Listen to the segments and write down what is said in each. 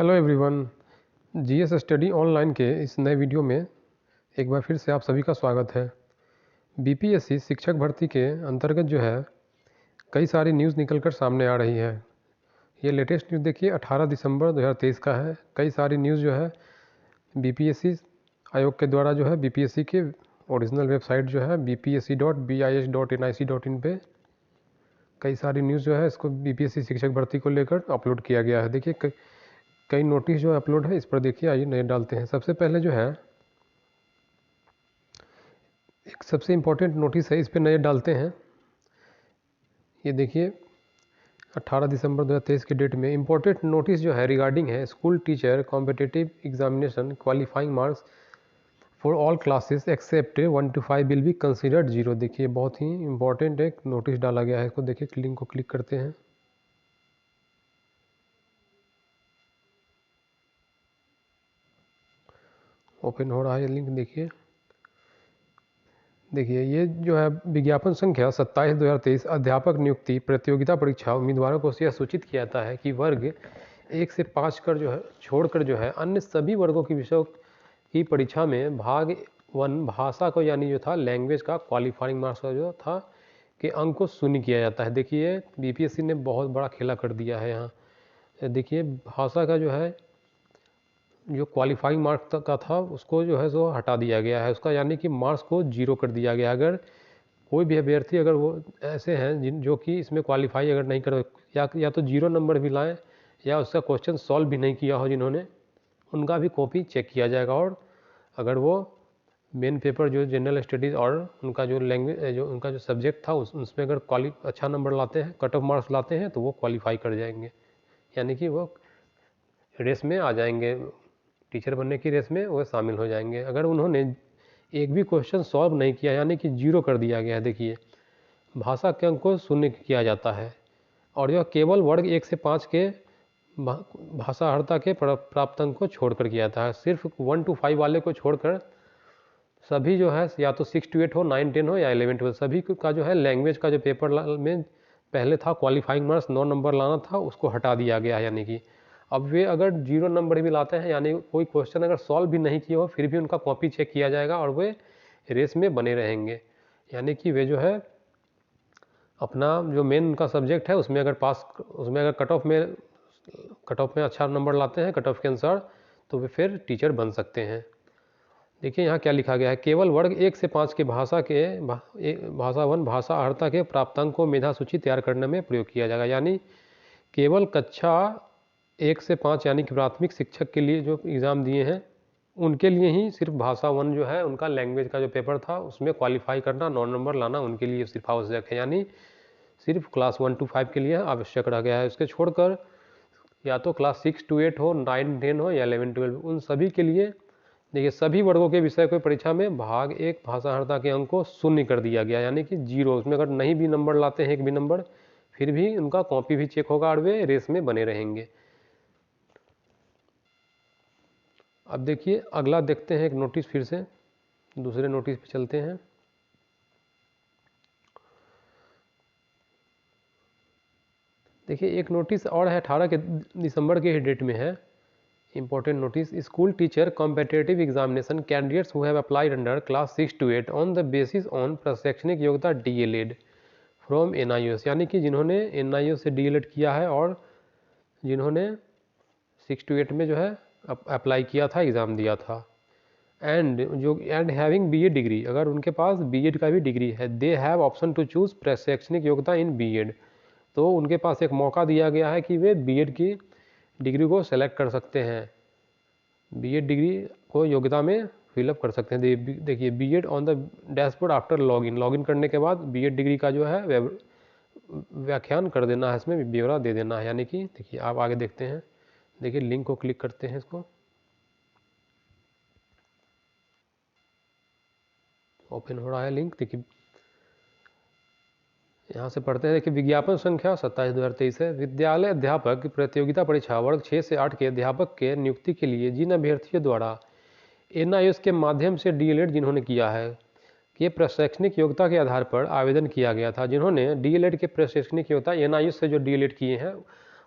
Hello everyone. GS study online के इस नए वीडियो में एक बार फिर से आप सभी का स्वागत है। बीपीएससी शिक्षक भर्ती के अंतर्गत जो है कई सारी न्यूज़ निकलकर सामने आ रही है। ये लेटेस्ट न्यूज़ देखिए 18 दिसंबर 2023 का है। कई सारी न्यूज़ जो है बीपीएससी आयोग के द्वारा जो है बीपीएससी के ओरिजिनल वेबसाइट जो है bps.bis.nic.in पे कई सारी न्यूज़ जो है इसको बीपीएससी शिक्षक भर्ती को लेकर अपलोड किया गया है। देखिए कई नोटिस जो अपलोड है इस पर देखिए, आइए नए डालते हैं। सबसे पहले जो है एक सबसे इम्पोर्टेंट नोटिस है, इस पर नए डालते हैं। ये देखिए 18 दिसंबर 2023 के डेट में इम्पोर्टेंट नोटिस जो है रिगार्डिंग है school teacher competitive examination qualifying marks for all classes except 1 to 5 will be considered 0। देखिए बहुत ही इम्पोर्टेंट एक नोटिस डाला गया है। इसको देखिए, लिंक को क्लिक करते हैं। ओपन हो रहा है ये लिंक। देखिए ये जो है विज्ञापन संख्या 27/2023 अध्यापक नियुक्ति प्रतियोगिता परीक्षा उम्मीदवारों को यह सूचित किया जाता है कि वर्ग 1 से 5 कर जो है छोड़कर जो है अन्य सभी वर्गों की विषयों की परीक्षा में भाग 1 भाषा को यानी जो था लैंग्वेज का क्वालिफाइंग मार्क्स का जो था कि अंक को शून्य किया जाता है। देखिए बीपीएससी ने बहुत बड़ा खेला कर दिया है यहाँ। देखिए भाषा का जो है जो क्वालिफाइंग मार्क्स का था उसको जो है सो हटा दिया गया है उसका, यानी कि मार्क्स को 0 कर दिया गया। अगर कोई भी अभ्यर्थी अगर वो ऐसे हैं जो कि इसमें क्वालिफाई अगर नहीं कर या तो 0 नंबर भी लाएं या उसका क्वेश्चन सॉल्व भी नहीं किया हो जिन्होंने, उनका भी कॉपी चेक किया जाएगा। और अगर वो मेन पेपर जो जनरल स्टडीज़ और उनका जो लैंग्वेज जो उनका जो सब्जेक्ट था उसमें अगर अच्छा नंबर लाते हैं, कट ऑफ मार्क्स लाते हैं, तो वो क्वालिफाई कर जाएंगे, यानी कि वो रेस में आ जाएंगे, टीचर बनने की रेस में वो शामिल हो जाएंगे। अगर उन्होंने एक भी क्वेश्चन सॉल्व नहीं किया यानी कि 0 कर दिया गया है, देखिए भाषा के अंक को शून्य किया जाता है। और यह केवल वर्ग 1 से 5 के भाषा अर्हता के प्राप्त अंक को छोड़कर किया जाता है। सिर्फ 1 to 5 वाले को छोड़कर सभी जो है या तो 6 to 8 हो, 9, 10 हो या 11, 12 सभी का जो है लैंग्वेज का जो पेपर में पहले था क्वालिफाइंग मार्क्स 9 नंबर लाना था, उसको हटा दिया गया है। यानी कि अब वे अगर 0 नंबर भी लाते हैं यानी कोई क्वेश्चन अगर सॉल्व भी नहीं किया हो फिर भी उनका कॉपी चेक किया जाएगा और वे रेस में बने रहेंगे। यानी कि वे जो है अपना जो मेन उनका सब्जेक्ट है उसमें अगर कट ऑफ में अच्छा नंबर लाते हैं कट ऑफ के अनुसार, तो वे फिर टीचर बन सकते हैं। देखिए यहाँ क्या लिखा गया है, केवल वर्ग 1 से 5 के भाषा 1 भाषा अर्हता के प्राप्तांक को मेधा सूची तैयार करने में प्रयोग किया जाएगा। यानी केवल कक्षा 1 से 5 यानी कि प्राथमिक शिक्षक के लिए जो एग्ज़ाम दिए हैं उनके लिए ही सिर्फ भाषा 1 जो है उनका लैंग्वेज का जो पेपर था उसमें क्वालिफाई करना, 9 नंबर लाना उनके लिए सिर्फ आवश्यक है। यानी सिर्फ क्लास 1 to 5 के लिए आवश्यक रह गया है। उसके छोड़कर या तो क्लास 6 to 8 हो, 9, 10 हो या 11, 12 उन सभी के लिए देखिए सभी वर्गों के विषय को परीक्षा में भाग 1 भाषा अर्हता के अंक को शून्य कर दिया गया, यानी कि 0। उसमें अगर नहीं भी नंबर लाते हैं एक भी नंबर फिर भी उनका कॉपी भी चेक होगा और वे रेस में बने रहेंगे। अब देखिए अगला देखते हैं एक नोटिस, फिर से दूसरे नोटिस पे चलते हैं। देखिए एक नोटिस और है 18 दिसंबर के डेट में है, important notice. School teacher competitive examination candidates who have applied under class 6 to 8 on the basis on प्रशैक्षणिक योग्यता DELED फ्रॉम NIOS, यानी कि जिन्होंने NIOS से DELED किया है और जिन्होंने 6 to 8 में जो है अप्लाई किया था, एग्ज़ाम दिया था, एंड हैविंग BEd डिग्री, अगर उनके पास BEd का भी डिग्री है, they have option to choose प्रशैक्षणिक योग्यता इन BEd, तो उनके पास एक मौका दिया गया है कि वे BEd की डिग्री को सेलेक्ट कर सकते हैं, BEd डिग्री को योग्यता में फिलअप कर सकते हैं। देखिए BEd on the dashboard after login करने के बाद BEd डिग्री का जो है व्याख्यान कर देना है, इसमें ब्यौरा दे देना है। यानी कि देखिए आप आगे देखते हैं, देखिए लिंक को क्लिक करते हैं, इसको ओपन हो रहा है लिंक। देखिए यहाँ से पढ़ते हैं कि विज्ञापन संख्या 27/2023 है। विद्यालय अध्यापक प्रतियोगिता परीक्षा वर्ग 6 से 8 के अध्यापक के नियुक्ति के लिए जिन अभ्यर्थियों द्वारा NIOS के माध्यम से DELED जिन्होंने किया है के प्रशैक्षणिक योग्यता के आधार पर आवेदन किया गया था, जिन्होंने DELED के प्रशैक्षणिक योग्यता NIOS से जो DELED किए हैं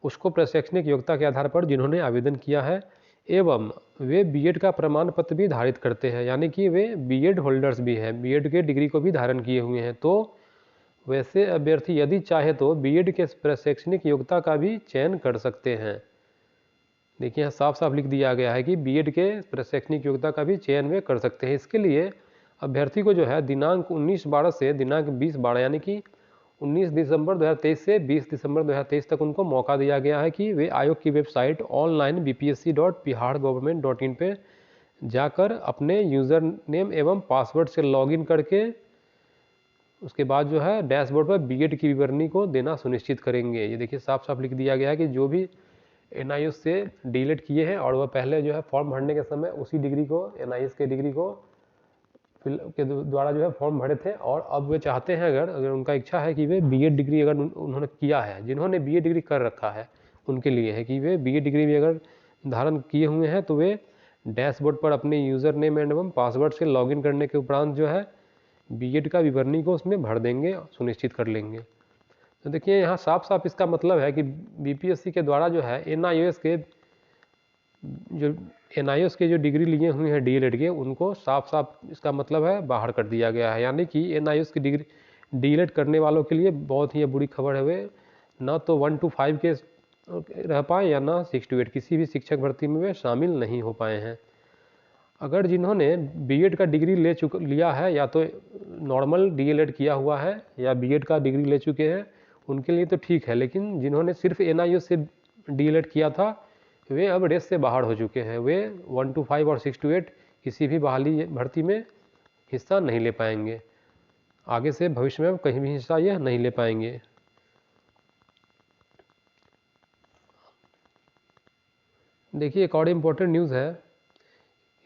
उसको प्रशैक्षणिक योग्यता के आधार पर जिन्होंने आवेदन किया है एवं वे बीएड का प्रमाण पत्र भी धारित करते हैं, यानी कि वे बीएड होल्डर्स भी हैं, बीएड के डिग्री को भी धारण किए हुए हैं। तो वैसे अभ्यर्थी यदि चाहे तो बीएड के प्रशैक्षणिक योग्यता का भी चयन कर सकते हैं। देखिए यहाँ साफ साफ लिख दिया गया है कि बीएड के प्रशैक्षणिक योग्यता का भी चयन वे कर सकते हैं। इसके लिए अभ्यर्थी को जो है दिनांक 19/12 से दिनांक 20/12 यानी कि 19 दिसंबर 2023 से 20 दिसंबर 2023 तक उनको मौका दिया गया है कि वे आयोग की वेबसाइट ऑनलाइन bpsc.bihargovernment.in पे जाकर अपने यूज़र नेम एवं पासवर्ड से लॉगिन करके उसके बाद जो है डैशबोर्ड पर बीएड की विवरणी को देना सुनिश्चित करेंगे। ये देखिए साफ साफ लिख दिया गया है कि जो भी एनआईएस से डीएलएड किए हैं और वह पहले जो है फॉर्म भरने के समय उसी डिग्री को एनआईएस के डिग्री को के द्वारा जो है फॉर्म भरे थे और अब वे चाहते हैं अगर उनका इच्छा है कि वे बीएड डिग्री अगर उन्होंने किया है, जिन्होंने बीएड डिग्री कर रखा है उनके लिए है कि वे बीएड डिग्री भी अगर धारण किए हुए हैं तो वे डैशबोर्ड पर अपने यूज़र नेम एवं पासवर्ड से लॉगिन करने के उपरांत जो है बीएड का विवरणी को उसमें भर देंगे, सुनिश्चित कर लेंगे। तो देखिए यहाँ साफ साफ इसका मतलब है कि बीपीएससी के द्वारा जो है एनआईएस के जो डिग्री लिए हुए हैं डीएलएड के, उनको साफ साफ इसका मतलब है बाहर कर दिया गया है। यानी कि एनआईएस की डिग्री डीएलएड करने वालों के लिए बहुत ही बुरी खबर है, वे ना तो 1 to 5 के रह पाए या ना 6 to 8 किसी भी शिक्षक भर्ती में वे शामिल नहीं हो पाए हैं। अगर जिन्होंने बीएड का डिग्री लिया है या तो नॉर्मल डीएलएड किया हुआ है या बीएड का डिग्री ले चुके हैं उनके लिए तो ठीक है, लेकिन जिन्होंने सिर्फ एनआईएस से डीएलएड किया था वे अब रेस से बाहर हो चुके हैं। वे 1 to 5 और 6 to 8 किसी भी बहाली भर्ती में हिस्सा नहीं ले पाएंगे, आगे से भविष्य में कहीं भी हिस्सा यह नहीं ले पाएंगे। देखिए एक और इम्पोर्टेंट न्यूज़ है,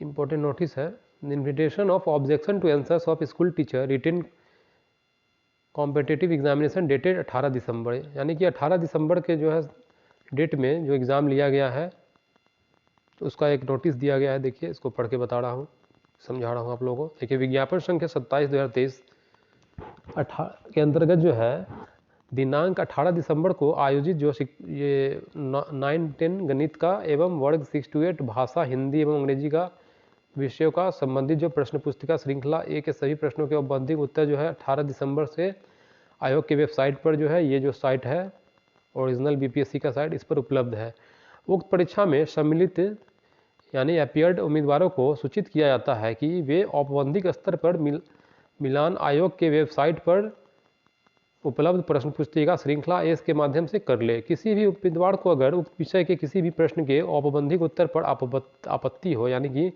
इम्पोर्टेंट नोटिस है। Invitation of objection to answers of school teacher written competitive examination dated 18 December, यानी कि 18 दिसंबर के जो है डेट में जो एग्ज़ाम लिया गया है तो उसका एक नोटिस दिया गया है। देखिए इसको पढ़ के बता रहा हूँ, समझा रहा हूँ आप लोगों को। देखिए विज्ञापन संख्या 27/2023 के अंतर्गत जो है दिनांक 18 दिसंबर को आयोजित जो ये 9-10 गणित का एवं वर्ग 6 to 8 भाषा हिंदी एवं अंग्रेजी का विषयों का संबंधित जो प्रश्न पुस्तिका श्रृंखला ए के सभी प्रश्नों के औपबंधिक उत्तर जो है 18 दिसंबर से आयोग की वेबसाइट पर जो है, ये जो साइट है ओरिजिनल बीपीएससी का साइट, इस पर उपलब्ध है। उक्त परीक्षा में सम्मिलित यानी अपीयर्ड उम्मीदवारों को सूचित किया जाता है कि वे औपबंधिक स्तर पर मिलान आयोग के वेबसाइट पर उपलब्ध प्रश्न पुस्तिका श्रृंखला एस के माध्यम से कर ले। किसी भी उम्मीदवार को अगर उक्त विषय के किसी भी प्रश्न के औपबंधिक उत्तर पर आपत्ति हो, यानी कि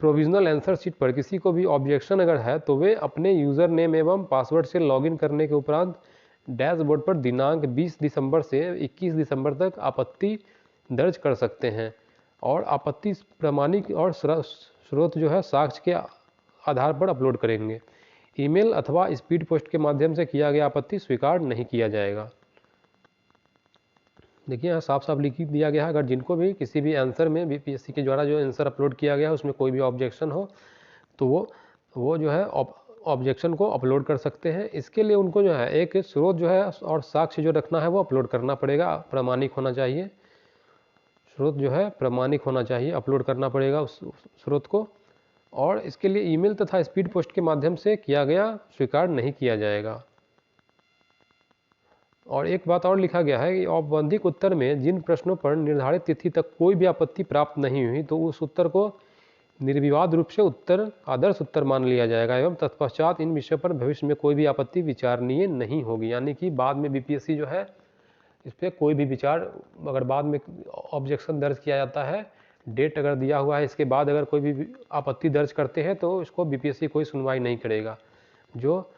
प्रोविजनल आंसर शीट पर किसी को भी ऑब्जेक्शन अगर है, तो वे अपने यूज़र नेम एवं पासवर्ड से लॉगिन करने के उपरांत डैशबोर्ड पर दिनांक 20 दिसंबर से 21 दिसंबर तक आपत्ति दर्ज कर सकते हैं और आपत्ति प्रमाणिक और स्रोत जो है साक्ष्य के आधार पर अपलोड करेंगे। ईमेल अथवा स्पीड पोस्ट के माध्यम से किया गया आपत्ति स्वीकार नहीं किया जाएगा। देखिए यहाँ साफ साफ लिख दिया गया है, अगर जिनको भी किसी भी आंसर में बीपीएससी के द्वारा जो आंसर अपलोड किया गया है उसमें कोई भी ऑब्जेक्शन हो तो वो जो है ऑब्जेक्शन को अपलोड कर सकते हैं। इसके लिए उनको जो है एक स्रोत जो है और साक्ष्य जो रखना है वो अपलोड करना पड़ेगा, प्रामाणिक होना चाहिए। स्रोत जो है प्रामाणिक होना चाहिए, अपलोड करना पड़ेगा उस स्रोत को, और इसके लिए ईमेल तथा स्पीड पोस्ट के माध्यम से किया गया स्वीकार नहीं किया जाएगा। और एक बात और लिखा गया है कि औपबंधिक उत्तर में जिन प्रश्नों पर निर्धारित तिथि तक कोई भी आपत्ति प्राप्त नहीं हुई तो उस उत्तर को निर्विवाद रूप से आदर्श उत्तर मान लिया जाएगा एवं तत्पश्चात इन विषयों पर भविष्य में कोई भी आपत्ति विचारणीय नहीं होगी। यानी कि बाद में बीपीएससी जो है इस पर कोई भी विचार, अगर बाद में ऑब्जेक्शन दर्ज किया जाता है, डेट अगर दिया हुआ है, इसके बाद अगर कोई भी आपत्ति दर्ज करते हैं तो इसको बीपीएससी कोई सुनवाई नहीं करेगा। जो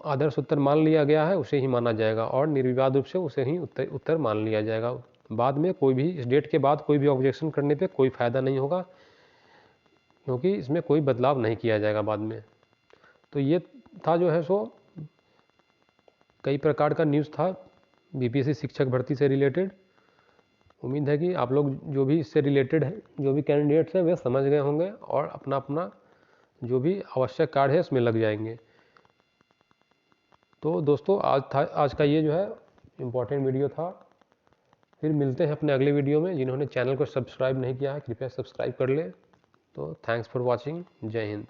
आदर्श उत्तर मान लिया गया है उसे ही माना जाएगा और निर्विवाद रूप से उसे ही उत्तर मान लिया जाएगा। बाद में कोई भी इस डेट के बाद कोई भी ऑब्जेक्शन करने पे कोई फ़ायदा नहीं होगा, क्योंकि इसमें कोई बदलाव नहीं किया जाएगा बाद में। तो ये था जो है सो कई प्रकार का न्यूज़ था बीपीएससी शिक्षक भर्ती से रिलेटेड। उम्मीद है कि आप लोग जो भी इससे रिलेटेड है, जो भी कैंडिडेट्स हैं वे समझ गए होंगे और अपना अपना जो भी आवश्यक कार्य है उसमें लग जाएंगे। तो दोस्तों आज का ये जो है इम्पोर्टेंट वीडियो था फिर मिलते हैं अपने अगले वीडियो में। जिन्होंने चैनल को सब्सक्राइब नहीं किया है कृपया सब्सक्राइब कर लें। तो थैंक्स फॉर वॉचिंग। जय हिंद।